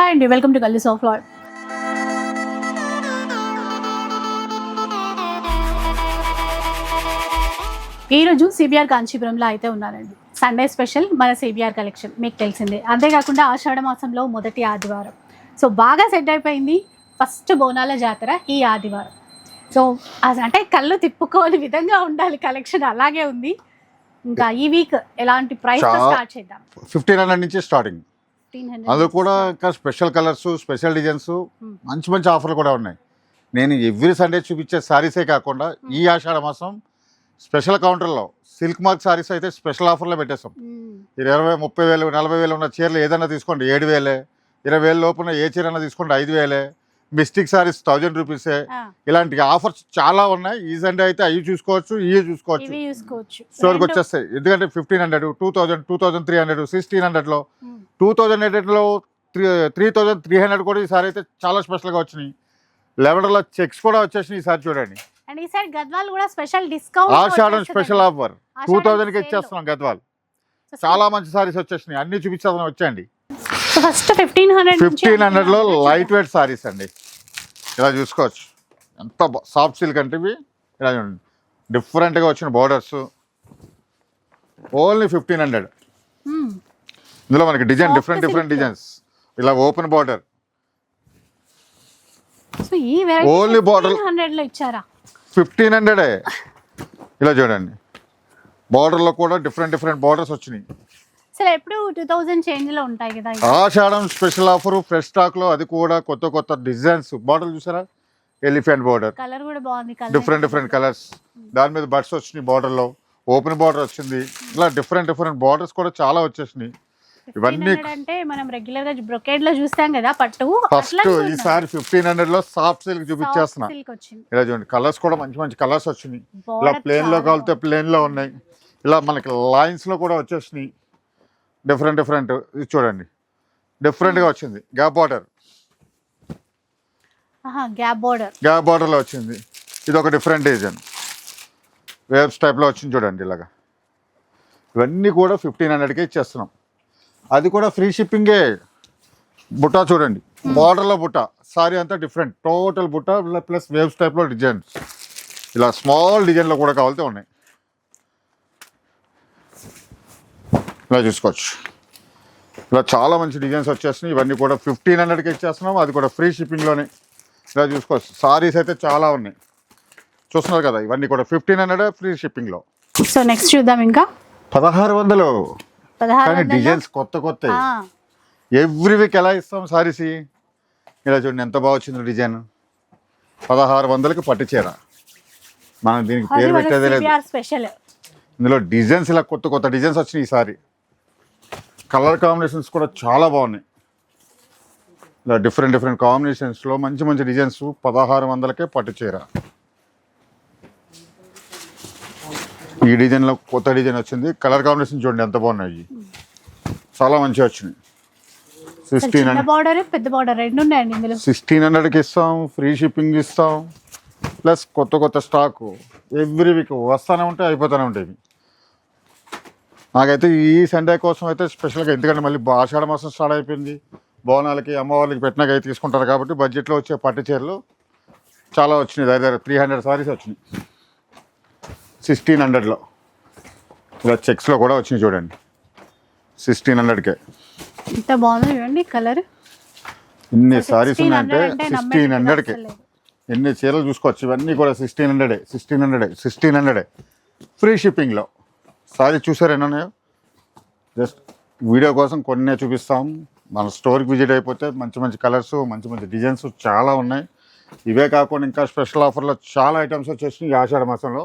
Hi అండి, welcome to గల్లీ of lord. ఈరోజు సిబిఆర్ కాంచీపురంలో అయితే ఉన్నానండి. సండే స్పెషల్ మన సిబిఆర్ కలెక్షన్ మీకు తెలిసిందే. అంతేకాకుండా ఆషాఢ మాసంలో మొదటి ఆదివారం, సో బాగా సెట్ అయిపోయింది. ఫస్ట్ బోనాల జాతర ఈ ఆదివారం. సో అంటే కళ్ళు తిప్పుకోని విధంగా ఉండాలి కలెక్షన్, అలాగే ఉంది. ఇంకా ఈ వీక్ ఎలాంటి ప్రైస్ స్టార్ట్ చేద్దాం? 1500 నుంచి స్టార్టింగ్. అది కూడా ఇంకా స్పెషల్ కలర్స్, స్పెషల్ డిజైన్స్, మంచి మంచి ఆఫర్లు కూడా ఉన్నాయి. నేను ఎవ్రీ సండే చూపించే శారీసే కాకుండా ఈ ఆషాఢ మాసం స్పెషల్ కౌంటర్లో సిల్క్ మార్క్ శారీస్ అయితే స్పెషల్ ఆఫర్లో పెట్టేస్తాం. 20,000, 30,000, 40,000 ఉన్న చీరలు ఏదైనా తీసుకోండి 7,000, 20,000 లోపున ఏ చీరన్నా తీసుకోండి 5,000. మిస్టిక్ సారీస్ 1000 రూపీసే. ఇలాంటి ఆఫర్స్ చాలా ఉన్నాయి. ఈ సండే అయితే అవి చూసుకోవచ్చు, ఇవి చూసుకోవచ్చు. స్టోర్కి వచ్చేస్తాయి. ఎందుకంటే 1500, 2000, 2300, 1600లో, 2800లో 3300 కూడా ఈసారి అయితే చాలా స్పెషల్గా వచ్చినాయి. లెవెండర్లో చెక్స్ కూడా వచ్చేసినాయి ఈసారి చూడండి. అండ్ ఈసారి గద్వాల్ కూడా స్పెషల్ డిస్కౌంట్, ఆషాఢం స్పెషల్ ఆఫర్ 2000కి ఇచ్చేస్తున్నాం గద్వాల్. చాలా మంచి సారీస్ వచ్చేసినాయి, అన్ని చూపించేస్తాం. వచ్చేయండి. ఫస్ట్ 1500లో లైట్ వెయిట్ సారీస్ అండి. ఇలా చూసుకోవచ్చు, ఎంత సాఫ్ట్ సిల్క్ అంటే ఇవి. ఇలా చూడండి, డిఫరెంట్గా వచ్చిన బోర్డర్స్. ఓన్లీ 1500. ఇందులో మనకి డిజైన్ డిఫరెంట్ డిజైన్స్. ఇలా ఓపెన్ బార్డర్, ఓన్లీ బార్డర్ 1500. ఇలా చూడండి, బార్డర్లో కూడా డిఫరెంట్ బార్డర్స్ వచ్చినాయి. సరే, ఎప్పుడు 2000 చేంజ్ లో ఉంటాయి కదా. ఆషాఢం స్పెషల్ ఆఫర్ ఫ్రెష్ స్టాక్ లో, అది కూడా కొత్త డిజైన్స్. బార్డర్ చూసారా, ఎలిఫెంట్ బార్డర్, కలర్ కూడా బాగుంది. Different colours. దాని మీద బడ్స్ వచ్చినాయి, బార్డర్ లో ఓపెన్ బార్డర్ వచ్చింది. ఇలా డిఫరెంట్ బార్డర్స్ కూడా చాలా వచ్చేసినాయి. ఇవన్నీ అంటే మనం రెగ్యులర్ గా బ్రొకేడ్ లో చూస్తాం కదా పట్టు. ఫస్ట్ ఈసారి 1500 లో సాఫ్ట్ సిల్క్ చూపించేస్తున్నా. ఇలా చూడండి, కలర్స్ కూడా మంచి కలర్స్ వచ్చినాయి. ఇలా ప్లేన్ లో కావాలితే ప్లేన్ లో ఉన్నాయి. ఇలా మనకి లైన్స్ లో కూడా వచ్చేసినాయి. డిఫరెంట్ ఇది చూడండి, డిఫరెంట్గా వచ్చింది. గ్యాప్ బార్డర్లో వచ్చింది. ఇది ఒక డిఫరెంట్ డిజైన్, వేవ్స్ టైప్లో వచ్చింది చూడండి. ఇలాగా ఇవన్నీ కూడా 1500కే ఇచ్చేస్తున్నాం. అది కూడా ఫ్రీ షిప్పింగే. బుట్ట చూడండి, బార్డర్లో బుట్ట, సారీ అంతా డిఫరెంట్, టోటల్ బుట్ట ప్లస్ వేవ్స్ టైప్లో డిజైన్స్. ఇలా స్మాల్ డిజైన్లో కూడా కావాలితే ఉన్నాయి. ఇలా చూసుకోవచ్చు, ఇలా చాలా మంచి డిజైన్స్ వచ్చేస్తున్నాయి. ఇవన్నీ కూడా 1500కి ఇచ్చేస్తున్నాం, అది కూడా ఫ్రీ షిప్పింగ్లోనే. ఇలా చూసుకోవచ్చు, సారీస్ అయితే చాలా ఉన్నాయి, చూస్తున్నారు కదా. ఇవన్నీ కూడా 1500 ఫ్రీ షిప్పింగ్లో. సో నెక్స్ట్ చూద్దాం. ఇంకా 1600. కానీ డిజైన్స్ కొత్త ఎవ్రీ వీక్ ఎలా ఇస్తాం సారీస్. ఇలా చూడండి, ఎంత బాగా వచ్చింది డిజైన్. 1600కి పట్టు చీర. మనం దీనికి పేరు పెట్టేదే లేదు. ఇందులో డిజైన్స్ ఇలా కొత్త డిజైన్స్ వచ్చినాయి ఈసారి. కలర్ కాంబినేషన్స్ కూడా చాలా బాగున్నాయి. ఇలా డిఫరెంట్ కాంబినేషన్స్లో మంచి డిజైన్స్. 1600కే పట్టు చీర. ఈ డిజైన్లో కొత్త డిజైన్ వచ్చింది. కలర్ కాంబినేషన్ చూడండి ఎంత బాగున్నాయి, చాలా మంచిగా వచ్చినాయి. 1600కి ఇస్తాం, ఫ్రీ షిప్పింగ్ ఇస్తాం, ప్లస్ కొత్త స్టాక్ ఎవ్రీ వీక్ వస్తూనే ఉంటాయి, అయిపోతూనే ఉంటాయి. నాకైతే ఈ సండే కోసం అయితే స్పెషల్గా, ఎందుకంటే మళ్ళీ ఆషాఢ మాసం స్టార్ట్ అయిపోయింది. బోనాలకి అమ్మవారికి పెట్టినాక తీసుకుంటారు కాబట్టి బడ్జెట్లో వచ్చే పట్టు చీరలు చాలా వచ్చినాయి. దగ్గర 300 సారీస్ వచ్చినాయి 1600లో. ఇలా చెక్స్లో కూడా వచ్చినాయి చూడండి, 1600కే. ఎంత బాగుంది చూడండి కలర్. ఇన్ని సారీస్ ఉన్నాయంటే 1600కే ఎన్ని చీరలు చూసుకోవచ్చు. ఇవన్నీ కూడా 1600 ఫ్రీ షిప్పింగ్లో. సారీ చూసారు ఎన్ని ఉన్నాయో, జస్ట్ వీడియో కోసం కొన్ని చూపిస్తాం. మన స్టోర్కి విజిట్ అయిపోతే మంచి కలర్స్, మంచి డిజైన్స్ చాలా ఉన్నాయి. ఇవే కాకుండా ఇంకా స్పెషల్ ఆఫర్లో చాలా ఐటమ్స్ వచ్చేసినాయి ఈ ఆషాఢ మాసంలో.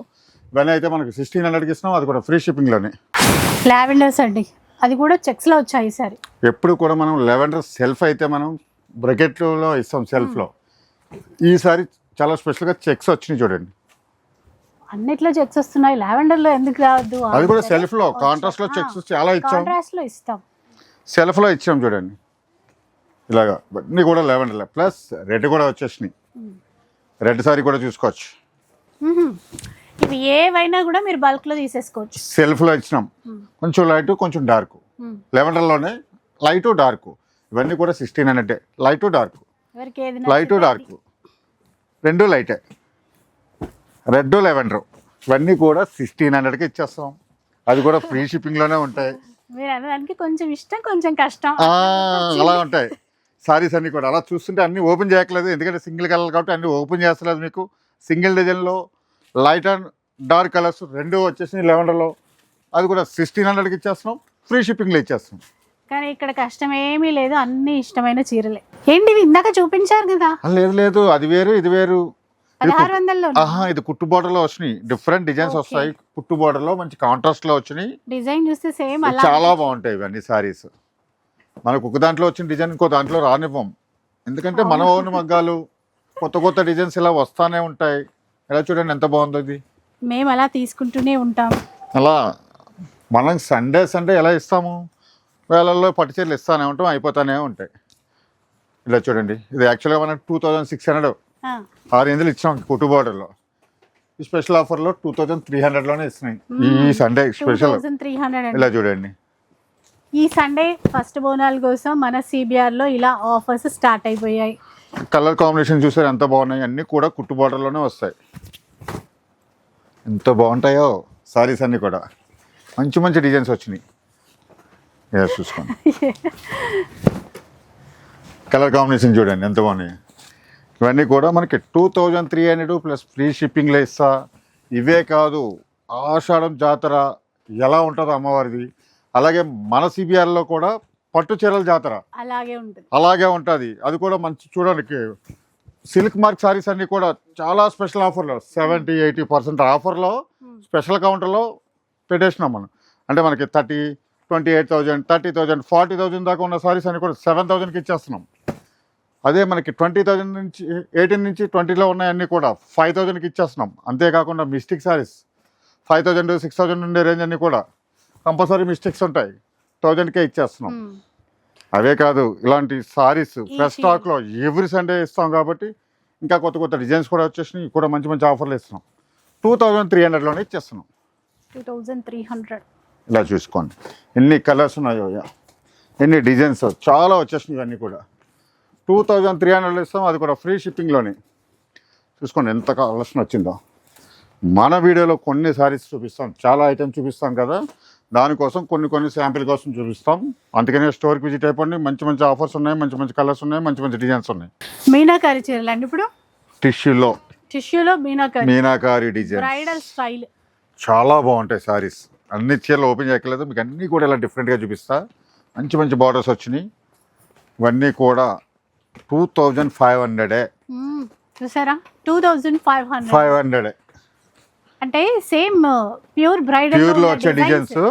ఇవన్నీ అయితే మనకి 1600కి ఇస్తున్నాం, అది కూడా ఫ్రీ షిప్పింగ్లోనే. లావెండర్స్ అండి, అది కూడా చెక్స్లో వచ్చాయి ఈసారి. ఎప్పుడు కూడా మనం లెవెండర్ సెల్ఫ్ అయితే మనం బ్రకెట్లో ఇస్తాం సెల్ఫ్లో. ఈసారి చాలా స్పెషల్గా చెక్స్ వచ్చినాయి చూడండి. అన్నిట్లో చెక్స్ వస్తున్నాయి, లావెండర్ లో ఎందుకు రావద్దు? అది కూడా సెల్ఫ్ లో, కాంట్రాస్ట్ లో చెక్స్ చాలా ఇచ్చాం. కాంట్రాస్ట్ లో ఇస్తాం, సెల్ఫ్ లో ఇచ్చాం చూడండి. ఇలాగా అన్నీ కూడా లావెండర్ ప్లస్ రెడ్ కూడా వచ్చేసినాయి. రెడ్ సారీ కూడా చూసుకోవచ్చు. ఇవి ఏవైనా కూడా మీరు బల్క్ లో తీసేసుకోవచ్చు. సెల్ఫ్ లో ఇచ్చినాం, కొంచెం లైట్ కొంచెం డార్క్. లావెండర్ లోనే లైట్ డార్క్. ఇవన్నీ కూడా 1600 లైట్ డార్క్, ఎవరికి ఏది లైట్ నచ్చితే డార్క్ రెండు లైటే, రెడ్ లెవెండర్ ఇవన్నీ కూడా 1600కి ఇచ్చేస్తాం. అది కూడా ఫ్రీ షిప్పింగ్లోనే ఉంటాయి. మీరు అనడానికి కొంచెం ఇష్టం కొంచెం కష్టం అలా ఉంటాయి సారీస్ అన్నీ కూడా. అలా చూస్తుంటే అన్నీ ఓపెన్ చేయట్లేదు, ఎందుకంటే సింగిల్ కలర్ కాబట్టి అన్నీ ఓపెన్ చేస్తలేదు. మీకు సింగిల్ డిజైన్లో లైట్ అండ్ డార్క్ కలర్స్ రెండు వచ్చేసి లెవెండర్లో, అది కూడా 1600కి ఇచ్చేస్తున్నాం, ఫ్రీ షిప్పింగ్లో ఇచ్చేస్తాం. కానీ ఇక్కడ కష్టం ఏమీ లేదు, అన్ని ఇష్టమైన చీరలే. ఏంటి ఇవి ఇందాక చూపించారు కదా? లేదు లేదు, అది వేరు ఇది వేరు. 1600లో ఇది కుట్టు బోర్డర్లో వచ్చినాయి, డిఫరెంట్ డిజైన్స్ వస్తాయి. కుట్టు బోర్డర్లో మంచి కాంట్రాస్ట్లో వచ్చినాయి, డిజైన్ చూస్తే సేమ్ అలా చాలా బాగుంటాయి ఇవన్నీ సారీస్. మనకు ఒక దాంట్లో వచ్చిన డిజైన్ ఇంకో దాంట్లో రానివ్వం, ఎందుకంటే మన ఓన్ మగ్గాలు కొత్త కొత్త డిజైన్స్ ఇలా వస్తానే ఉంటాయి. ఎలా చూడండి ఎంత బాగుంది ఇది. మేము అలా తీసుకుంటూనే ఉంటాం. అలా మనం సండే ఎలా ఇస్తాము, వేళల్లో పట్టు చీరలు ఇస్తానే ఉంటాం, అయిపోతానే ఉంటాయి. ఇలా చూడండి, ఇది యాక్చువల్గా మనకు 2600 ఆ రేంజ్లో ఇచ్చాం కుట్టు బోర్డర్లో. ఈ స్పెషల్ ఆఫర్లో 2300లోనే ఇస్తున్నాయి ఈ సండే స్పెషల్. 2300. ఇలా చూడండి, ఈ సండే ఫస్ట్ బోనాల కోసం మన సిబిఆర్లో ఇలా ఆఫర్స్ స్టార్ట్ అయిపోయాయి. కలర్ కాంబినేషన్ చూసారు ఎంత బాగున్నాయి, అన్నీ కూడా కుట్టు బోర్డర్లోనే వస్తాయి. ఎంత బాగుంటాయో సారీస్ అన్నీ కూడా, మంచి మంచి డిజైన్స్ వచ్చినాయి. ఇలా చూసుకోండి, కలర్ కాంబినేషన్ చూడండి ఎంత బాగున్నాయి. ఇవన్నీ కూడా మనకి 2300 ప్లస్ ఫ్రీ షిప్పింగ్లో ఇస్తా. ఇవే కాదు, ఆషాఢం జాతర ఎలా ఉంటుందో అమ్మవారిది, అలాగే మన సిబిఆర్లో కూడా పట్టు చీరల జాతర అలాగే ఉంటుంది. అది కూడా మంచి చూడడానికి సిల్క్ మార్క్ సారీస్ అన్నీ కూడా చాలా స్పెషల్ ఆఫర్లో 70-80% ఆఫర్లో స్పెషల్ కౌంటర్లో పెట్టేసినాం మనం. అంటే మనకి 30, 28,000, 30,000, 40,000 దాకా ఉన్న సారీస్ అన్ని కూడా 7,000కి ఇచ్చేస్తున్నాం. అదే మనకి 20,000 నుంచి 18 నుంచి 20లో ఉన్నాయన్నీ కూడా 5,000కి ఇచ్చేస్తున్నాం. అంతేకాకుండా మిస్టేక్ సారీస్ 5,000, 6,000 ఉండే రేంజ్ అన్నీ కూడా కంపల్సరీ మిస్టేక్స్ ఉంటాయి, 1000కే ఇచ్చేస్తున్నాం. అవే కాదు, ఇలాంటి సారీస్ ఫ్రెష్ స్టాక్లో ఎవ్రీ సండే ఇస్తాం కాబట్టి ఇంకా కొత్త కొత్త డిజైన్స్ కూడా వచ్చేసినాయి, కూడా మంచి మంచి ఆఫర్లు ఇస్తున్నాం. 2300లోనే ఇచ్చేస్తున్నాం. 2300 ఇలా చూసుకోండి ఎన్ని కలర్స్ ఉన్నాయో, ఎన్ని డిజైన్స్ చాలా వచ్చేసినాయి. ఇవన్నీ కూడా 2300లో ఇస్తాం, అది కూడా ఫ్రీ షిప్పింగ్లోనే. చూసుకోండి ఎంత కలెక్షన్ వచ్చిందో. మన వీడియోలో కొన్ని సారీస్ చూపిస్తాం, చాలా ఐటమ్స్ చూపిస్తాం కదా, దానికోసం కొన్ని శాంపిల్ కోసం చూపిస్తాం. అందుకనే స్టోర్కి విజిట్ అయిపోండి, మంచి మంచి ఆఫర్స్ ఉన్నాయి, మంచి మంచి కలర్స్ ఉన్నాయి, మంచి మంచి డిజైన్స్ ఉన్నాయి. మీనాకారి చీరలు అండి, ఇప్పుడు టిష్యూలో మీనాకారి డిజైన్ బ్రైడల్ స్టైల్ చాలా బాగుంటాయి సారీస్. అన్ని చీరలు ఓపెన్ చేయట్లేదు, మీకు అన్నీ కూడా ఇలా డిఫరెంట్గా చూపిస్తా. మంచి మంచి బార్డర్స్ వచ్చినాయి, ఇవన్నీ కూడా 2500 చూసారా, 2500 అంటే సేమ్ ప్యూర్లో వచ్చే డిజైన్స్.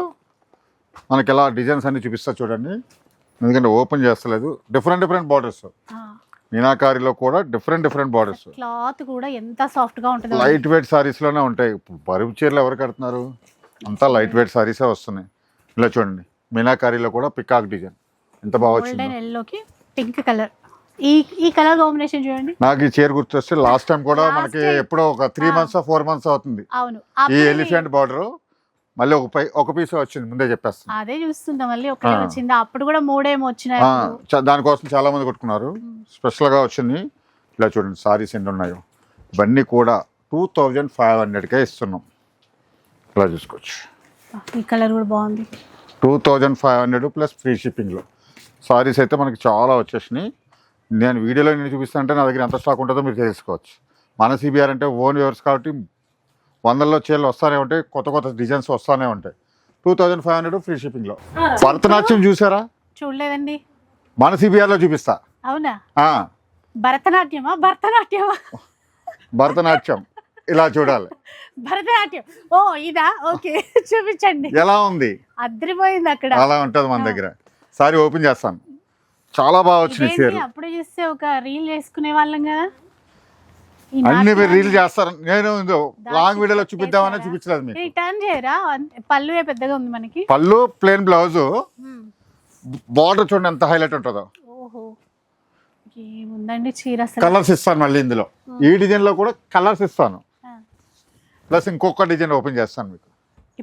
మనకి ఎలా డిజైన్స్ అన్ని చూపిస్తా చూడండి, ఎందుకంటే ఓపెన్ చేస్తలేదు. డిఫరెంట్ బార్డర్స్, మీనాకారిలో కూడా డిఫరెంట్ బార్డర్స్. క్లాత్ కూడా ఎంత సాఫ్ట్ గా ఉంటుంది. లైట్ వెయిట్ సారీస్ లోనే ఉంటాయి. బరువు చీరలు ఎవరు కడుతున్నారు, అంతా లైట్ వెయిట్ సారీసే వస్తున్నాయి. ఇలా చూడండి, మీనాకారిలో కూడా పికాక్ డిజైన్ ఎంత బాగా వచ్చింది. ఎల్లోకి పింక్ కలర్, ఈ కలర్ కాంబినేషన్ చూడండి. నాకు ఈ చీర గుర్తొస్తే లాస్ట్ టైం కూడా మనకి ఎప్పుడో ఒక 3 months 4 months అవుతుంది. అవును, ఈ ఎలిఫెంట్ బార్డర్ మళ్ళీ ఒక పీస్ వచ్చింది, ముందే చెప్పేస్తాను. అదే చూస్తుందా, మళ్ళీ ఒకటే వచ్చింది. అప్పుడు కూడా 3 ఏమో వచ్చినాయి. దానికోసం చాలా మంది కొట్టుకున్నారు, స్పెషల్ గా వచ్చింది. ఇలా చూడండి సారీస్ ఎన్ని ఉన్నాయో, ఇవన్నీ కూడా 2500కే ఇస్తున్నాం. ఇలా చూసుకోవచ్చు, ఈ కలర్ కూడా బాగుంది. 2500 ప్లస్ ఫ్రీ షిప్పింగ్లో సారీస్ అయితే మనకి చాలా వచ్చేసినాయి. నేను వీడియోలో నేను చూపిస్తానంటే నా దగ్గర ఎంత స్టాక్ ఉంటుందో మీరు తెలుసుకోవచ్చు. మన సిబిఆర్ అంటే ఓన్ వ్యూవర్స్ కాబట్టి 100లో చీరలు వస్తూనే ఉంటాయి, కొత్త డిజైన్స్ వస్తూనే ఉంటాయి. 2500 ఫ్రీ షిప్పింగ్లో. భరతనాట్యం చూసారా? చూడలేదండి, మన సిబిఆర్లో చూపిస్తా. అవునా? భరతనాట్యం ఇలా చూడాలి. భరతనాట్యం, ఓ ఇదా, ఓకే చూపించండి. ఎలా ఉంది? అద్రిపోయింది అక్కడ. అలా ఉంటుంది మన దగ్గర. సారీ ఓపెన్ చేస్తాను, చాలా బాగా వచ్చినాయి చీరలు. అప్పుడే చూస్తే ఒక రీల్ చేసుకునే వాళ్ళం కదా, అన్ని మీరు రీల్ చేస్తారు. నేను లాంగ్ వీడియోలో చూపిద్దామని చూపించలేదు మీకు. రిటర్న్ చేయరా? పళ్ళు పెద్దగా ఉంది మనకి, పళ్ళు ప్లెయిన్ బ్లౌజ్, బార్డర్ చూడండి ఎంత హైలైట్ ఉంటుందో. ఓహో, ఏముందండి చీర. కలర్స్ ఇస్తాను మళ్ళీ ఇందులో, ఈ డిజైన్ లో కూడా కలర్స్ ఇస్తాను, ప్లస్ ఇంకొక డిజైన్ ఓపెన్ చేస్తాను మీకు.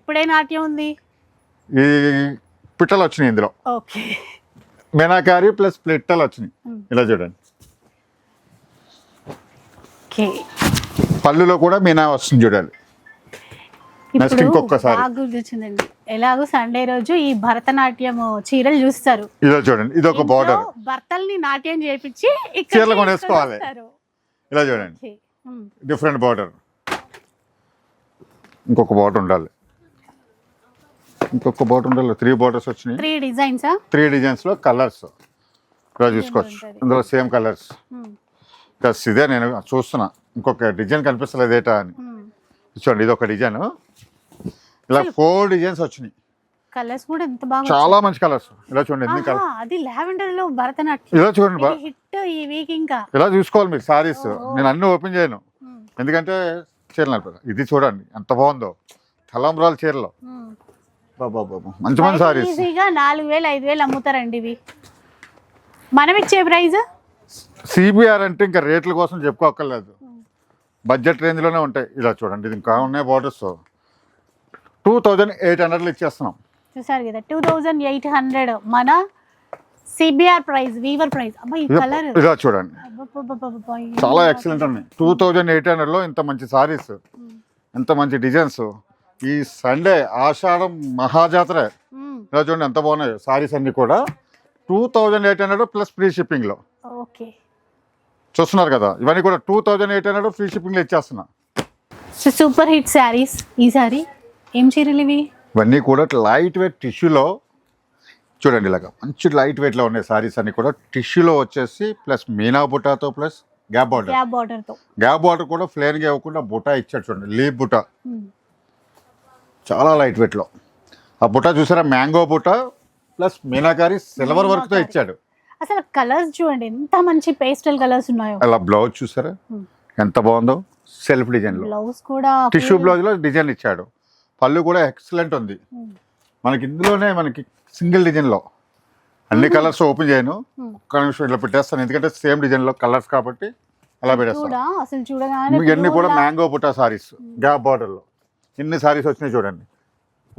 ఇప్పుడే నాట్యం ఉంది, ఈ పిట్టలు వచ్చినాయి ఇందులో. ఓకే, మీనాకారి ప్లస్ ప్లెట్టలు వచ్చినాయి. ఇలా చూడండి, ఓకే. పళ్ళులో కూడా మీనా వస్తుంది చూడాలి. నెక్స్ట్ ఇంకొకసారి బాగా గుర్తొచ్చిందండి, ఎలాగో సండే రోజు ఈ భరతనాట్యం చీరలు చూస్తారు. ఇలా చూడండి, ఇది ఒక బార్డర్. భర్తల్ని నాట్యం చేపించి చీరలు కొనేసుకోవాలి. ఇలా చూడండి, డిఫరెంట్ బార్డర్. ఇంకొక బార్డర్ ఉండాలి, ఇంకొక బార్డర్ ఉండాలి. 3 బార్డర్స్ వచ్చినాయి. 3 డిజైన్స్. 3 డిజైన్స్ లో కలర్స్ ఇలా చూసుకోవచ్చు. ఇందులో సేమ్ కలర్స్. ఇదే నేను చూస్తున్నా, ఇంకొక డిజైన్ కనిపిస్తలేదు ఏటా అని. చూడండి, ఇది ఒక డిజైన్. ఇలా 4 డిజైన్స్ వచ్చినాయి. కలర్స్ కూడా ఎంత బాగా, చాలా మంచి కలర్స్. ఇలా చూడండి, ఎన్ని కలర్. అది లావెండర్ లో భరతనాట్యం. ఇలా చూడండి, హిట్ ఈ వీక్. ఇంకా ఇలా చూసుకోవాలి మీరు సారీస్. నేను అన్ని ఓపెన్ చేయను, ఎందుకంటే చీరలు నడిపారు. ఇది చూడండి ఎంత బాగుందో, తలంబ్రాల చీరలో. మంచి మంచి సారీస్. ఈజీగా 4000 5000 అమ్ముతారండి ఇవి. మనం ఇచ్చే ప్రైస్ సిబిఆర్ అంటే ఇంకా రేట్ల కోసం చెప్పుకోక్కర్లేదు, బడ్జెట్ రేంజ్ లోనే ఉంటాయి. ఇలా చూడండి, ఇది ఇంకా ఉన్నాయి బార్డర్స్. 2800 ఇచ్చేస్తున్నాం. చూసారు కదా, 2800 మన సిబిఆర్ ప్రైస్, వీవర్ ప్రైస్. అబ్బా ఈ కలర్ ఇలా చూడండి, చాలా ఎక్సలెంట్ ఉన్నాయి. 2800 లో ఇంత మంచి సారీస్, ఎంత మంచి డిజైన్స్. ఈ సండే ఆషాఢం మహాజాతర. ఇలా చూడండి ఎంత బాగున్నాయి సారీస్ అన్ని కూడా. 2800 ప్లస్ ఫ్రీ షిప్పింగ్ లో. ఓకే, చూస్తున్నారు కదా, ఇవన్నీ కూడా 2800 ఫ్రీ షిప్పింగ్ లో ఇచ్చేస్తున్నా. Super hit saris. ఈ సారీ ఏం చీరలు ఇవి? ఇవన్నీ కూడా లైట్ వెయిట్ టిష్యూలో. చూడండి, ఇలాగా మంచి లైట్ వెయిట్ లో ఉన్నాయి సారీస్ అన్ని కూడా. టిష్యూలో వచ్చేసి ప్లస్ మీనా బుటాతో plus gap border. Gap border కూడా ఫ్లేర్ గా ఇవ్వకుండా బుటా ఇచ్చాడు చూడండి, లీప్ బుటా. చాలా లైట్ వెయిట్ లో. ఆ బుటా చూసారా, mango buta plus meenakari silver work తో ఇచ్చాడు. అసలు కలర్స్ చూడండి ఎంత మంచి పేస్టల్ కలర్స్ ఉన్నాయో. అలా బ్లౌజ్ చూసారా ఎంత బాగుందో, సెల్ఫ్ డిజైన్ లో. బ్లౌజ్ కూడా టిష్యూ బ్లౌజ్ లో డిజైన్ ఇచ్చాడు. పళ్ళు కూడా ఎక్సలెంట్ ఉంది. మనకి ఇందులోనే మనకి సింగిల్ డిజైన్ లో అన్ని కలర్స్ ఓపెన్ చేయను, ఒక్క నిమిషం ఇట్లా పెట్టేస్తాను, ఎందుకంటే సేమ్ డిజైన్ లో కలర్స్ కాబట్టి అలా పెట్టేస్తాను. అసలు చూడగానే ఇవన్నీ కూడా mango buta saris, gap border లో. ఇన్ని సారీస్ వచ్చినాయి చూడండి.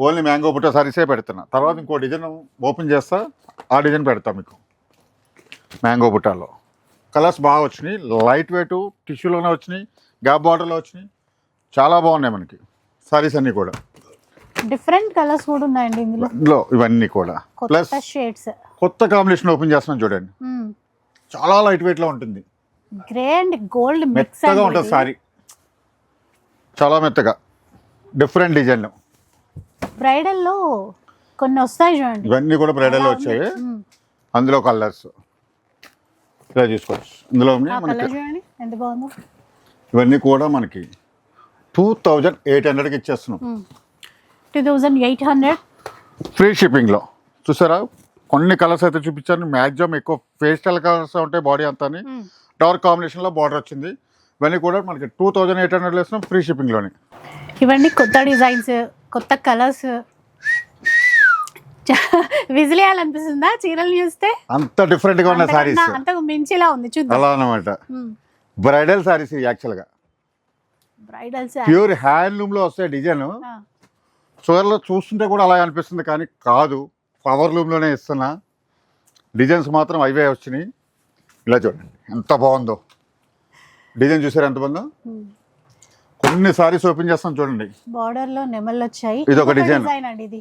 ఓన్లీ మ్యాంగో బుటా సారీసే పెడుతున్నా. తర్వాత ఇంకో డిజైన్ ఓపెన్ చేస్తా, ఆ డిజైన్ పెడతా మీకు. మ్యాంగో బుటాలో కలర్స్ బాగా వచ్చినాయి, లైట్ వెయిట్ టిష్యూలోనే వచ్చినాయి, గ్యాప్ బార్డర్లో వచ్చినాయి. చాలా బాగున్నాయి మనకి సారీస్ అన్నీ కూడా. డిఫరెంట్ కలర్స్ కూడా ఉన్నాయండి ఇందులో. ఇవన్నీ కూడా ప్లస్ షేడ్స్. కొత్త కాంబినేషన్ ఓపెన్ చేస్తున్నాం చూడండి, చాలా లైట్ వెయిట్ లో ఉంటుంది. గ్రే అండ్ గోల్డ్ మిక్స్ మెత్తగా ఉంటుంది సారీ, చాలా మెత్తగా. డిఫరెంట్ డిజైన్ బ్రైడల్ లో కొన్ని వస్తాయి చూడండి. ఇవన్నీ కూడా బ్రైడల్ లో వచ్చాయి. అందులో కలర్స్ ఇలా చూసుకోవచ్చు. ఇందులో ఎంత బాగుందో. ఇవన్నీ కూడా మనకి 2800కి ఇచ్చేస్తున్నాం. 2800 ఫ్రీ షిప్పింగ్ లో. చూసారా, కొన్ని కలర్స్ అయితే చూపించాను. మ్యాక్సిమం ఎక్కువ పేస్టల్ కలర్స్ ఉంటాయి బాడీ అంతా. డార్క్ కాంబినేషన్ లో బార్డర్ వచ్చింది. ఇవన్నీ కూడా మనకి 2800 వేస్తున్నాం ఫ్రీ షిప్పింగ్ లోనే. ఇవన్నీ కొత్త డిజైన్స్, కొత్త కలర్స్. విజిలేయాలనిపిస్తుందా చీరలు చూస్తే? అంత డిఫరెంట్ గా ఉన్న సారీస్, అంతకు మించిలా ఉంది చూద్దాం. అలా అన్నమాట. బ్రైడల్ సారీస్ యాక్చువల్ గా బ్రైడల్ ప్యూర్ హ్యాండ్లూమ్ లో వస్తాయి. డిజైన్ చీరలో చూస్తుంటే కూడా అలా అనిపిస్తుంది, కానీ కాదు, పవర్ లూమ్ లోనే ఇస్తున్నా. డిజైన్స్ మాత్రం అవే వచ్చినాయి. ఇలా చూడండి ఎంత బాగుందో డిజైన్. చూసారు ఎంత బాగుందో. కొన్ని సారీస్ ఓపెన్ చేస్తాం చూడండి. బార్డర్ లో నెమళ్ళు వచ్చాయి. ఇది ఒక డిజైన్ అండి.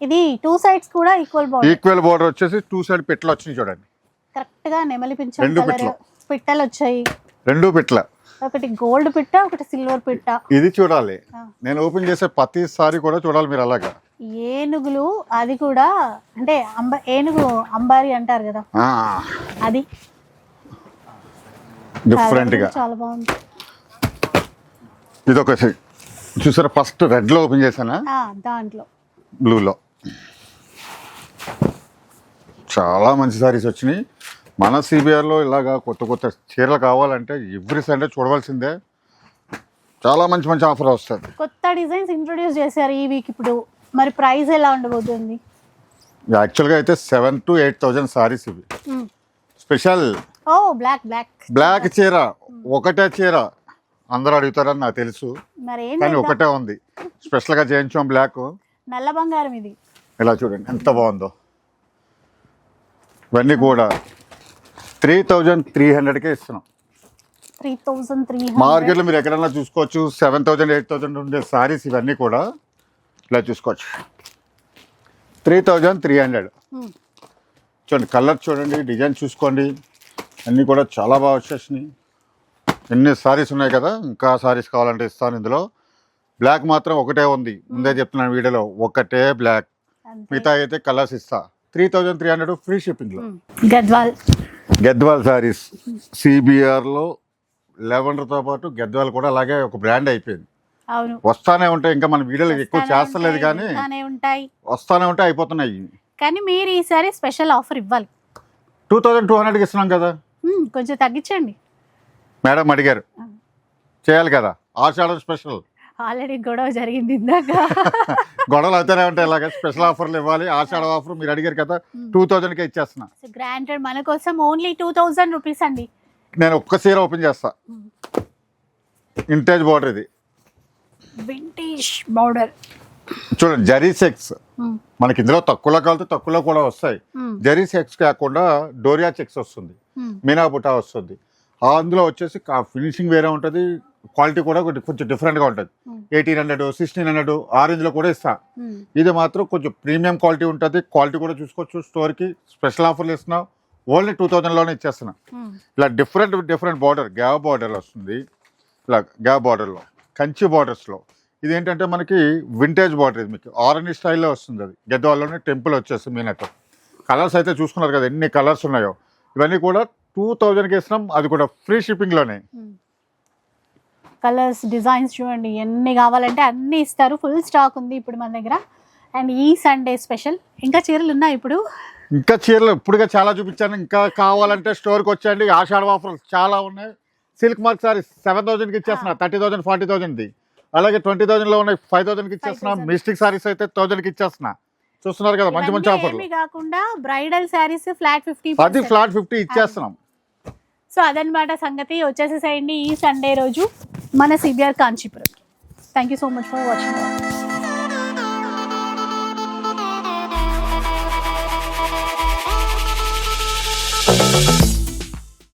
ఇది 2 సైడ్స్ కూడా ఈక్వల్ బార్డర్ వచ్చేసి 2 సైడ్ పిట్టలు వచ్చినాయి చూడండి. కరెక్ట్ గా నెమలి పింఛన్ కలర్ పిట్టలు వచ్చాయి. 2 పిట్టల, ఒకటి గోల్డ్ పిట్ట, ఒకటి సిల్వర్ పిట్ట. ఇది చూడాలి. నేను ఓపెన్ చేసే ప్రతి సారీ కూడా చూడాలి మీరు. అలాగా ఏనుగులు, అది కూడా అంటే ఏనుగు అంబారి అంటారు కదా, అది డిఫరెంట్ గా చాలా బాగుంది. ఇది ఒక చూసారా, ఫస్ట్ రెడ్ లో ఓపెన్ చేశానా, దాంట్లో బ్లూలో. చాలా మంచి సారీస్ వచ్చినాయి. మన సిబిఆర్లో ఇలాగా కొత్త కొత్త చీరలు కావాలంటే ఎవ్రీ సండే చూడవలసిందే. చాలా మంచి మంచి ఆఫర్ వస్తుంది. కొత్త డిజైన్స్ ఇంట్రొడ్యూస్ చేశారు ఈ వీక్. ఇప్పుడు మరి ప్రైస్ ఎలా ఉండబోతుంది? యాక్చువల్గా అయితే 7,000 to 8,000 సారీస్ ఇవి. స్పెషల్ బ్లాక్ చీర, ఒకటే చీర అందరూ అడుగుతారని నాకు తెలుసు, కానీ ఒకటే ఉంది. స్పెషల్గా చేయించాం బ్లాక్. నల్ల బంగారం ఇది. ఇలా చూడండి ఎంత బాగుందో. ఇవన్నీ కూడా 3,300కే ఇస్తున్నాం. 3,300. మార్కెట్లో మీరు ఎక్కడన్నా చూసుకోవచ్చు 7,000 8,000 ఉండే సారీస్ ఇవన్నీ కూడా ఇలా చూసుకోవచ్చు. 3,300. చూడండి కలర్ చూడండి, డిజైన్ చూసుకోండి, అన్నీ కూడా చాలా బాగా వచ్చేసినాయి. ఎన్ని సారీస్ ఉన్నాయి కదా, ఇంకా సారీస్ కావాలంటే ఇస్తాను. ఇందులో బ్లాక్ మాత్రం ఒకటే ఉంది, ముందే చెప్తున్నాను వీడియోలో, ఒకటే బ్లాక్, మిగతా అయితే కలర్స్ ఇస్తా. 3,300 ఫ్రీ షిప్పింగ్లో. గద్వాల్ సారీస్ సిబిఆర్లో లెవెండర్తో పాటు గద్వాల్ కూడా అలాగే ఒక బ్రాండ్ అయిపోయింది. అవును, వస్తానే ఉంటాయి, ఇంకా మన వీడియోలు ఎక్కువ చేస్తలేదు కానీ వస్తానే ఉంటాయి, అయిపోతున్నాయి. కానీ మీరు ఈసారి స్పెషల్ ఆఫర్ ఇవ్వాలి. 2,200కి ఇస్తున్నాం కదా, కొంచెం తగ్గించండి. మేడం అడిగారు, చేయాలి కదా, ఆషాఢం స్పెషల్. ఆల్రెడీ గొడవ జరిగింది ఇందాక. గొడవలు అవుతానే ఉంటాయి, ఇలాగ స్పెషల్ ఆఫర్లు ఇవ్వాలి. ఆషాఢం ఆఫర్ మీరు అడిగారు కదా, 2,000కే ఇచ్చేస్తున్నా. గ్రాంటెడ్ మన కోసం ఓన్లీ 2,000 రూపీస్ అండి. నేను ఒక్క చీర ఓపెన్ చేస్తా. వింటేజ్ బార్డర్, ఇది వింటేజ్ బార్డర్ చూడండి. జరీ చెక్స్ మనకి ఇందులో తక్కువలో కావాలంటే తక్కువలో కూడా వస్తాయి. జరీ చెక్స్ కాకుండా డోరియా చెక్స్ వస్తుంది, మీనా బుటా వస్తుంది. అందులో వచ్చేసి ఫినిషింగ్ వేరే ఉంటుంది, క్వాలిటీ కూడా కొంచెం డిఫరెంట్గా ఉంటుంది. 1,800 1,600 ఆ రేంజ్లో కూడా ఇస్తా. ఇది మాత్రం కొంచెం ప్రీమియం క్వాలిటీ ఉంటుంది, క్వాలిటీ కూడా చూసుకోవచ్చు. స్టోర్కి స్పెషల్ ఆఫర్లు ఇస్తున్నాం, ఓన్లీ 2,000లోనే ఇచ్చేస్తున్నా. ఇలా డిఫరెంట్ బార్డర్, గ్యాప్ బార్డర్ వస్తుంది. ఇలా గ్యాప్ బార్డర్లో కంచి బార్డర్స్లో ఇది ఏంటంటే మనకి వింటేజ్ బార్డర్, ఇది మీకు ఆరెంజ్ స్టైల్లో వస్తుంది. అది గద్వాల్లోనే టెంపుల్ వచ్చేస్తుంది మీనట్టు. కలర్స్ అయితే చూసుకున్నారు కదా ఎన్ని కలర్స్ ఉన్నాయో. ఇవన్నీ కూడా 2,000కి ఇస్తున్నాం, అది కూడా ఫ్రీ షిప్పింగ్లోనే. కలర్స్ డిజైన్స్ చూడండి, ఎన్ని కావాలంటే అన్నీ ఇస్తారు. ఫుల్ స్టాక్ ఉంది ఇప్పుడు మన దగ్గర. అండ్ ఈ సండే స్పెషల్ ఇంకా చీరలు ఉన్నాయి ఇప్పుడు. ఇంకా చీరలు ఇప్పుడుగా చాలా చూపించాను, ఇంకా కావాలంటే స్టోర్కి వచ్చేయండి. ఆషాఢ ఆఫర్లు చాలా ఉన్నాయి. సిల్క్ మార్క్ సారీస్ 7,000కి ఇచ్చేస్తున్నా, 30,000 40,000ది. అలాగే 20,000లో ఉన్నాయి, 5,000కి ఇచ్చేస్తున్నా. మిస్టిక్ సారీస్ అయితే 1,000కి ఇచ్చేస్తున్నా. చూస్తున్నారు కదా మంచి మంచి ఆఫర్లు. కాకుండా బ్రైడల్ సారీస్ ఫ్లాట్ 50, అది ఫ్లాట్ 50 ఇచ్చేస్తున్నాం. సో అదనమాట సంగతి. వచ్చేసేసేయండి ఈ సండే రోజు మన CBR Kanchipuram. Thank you so much for watching.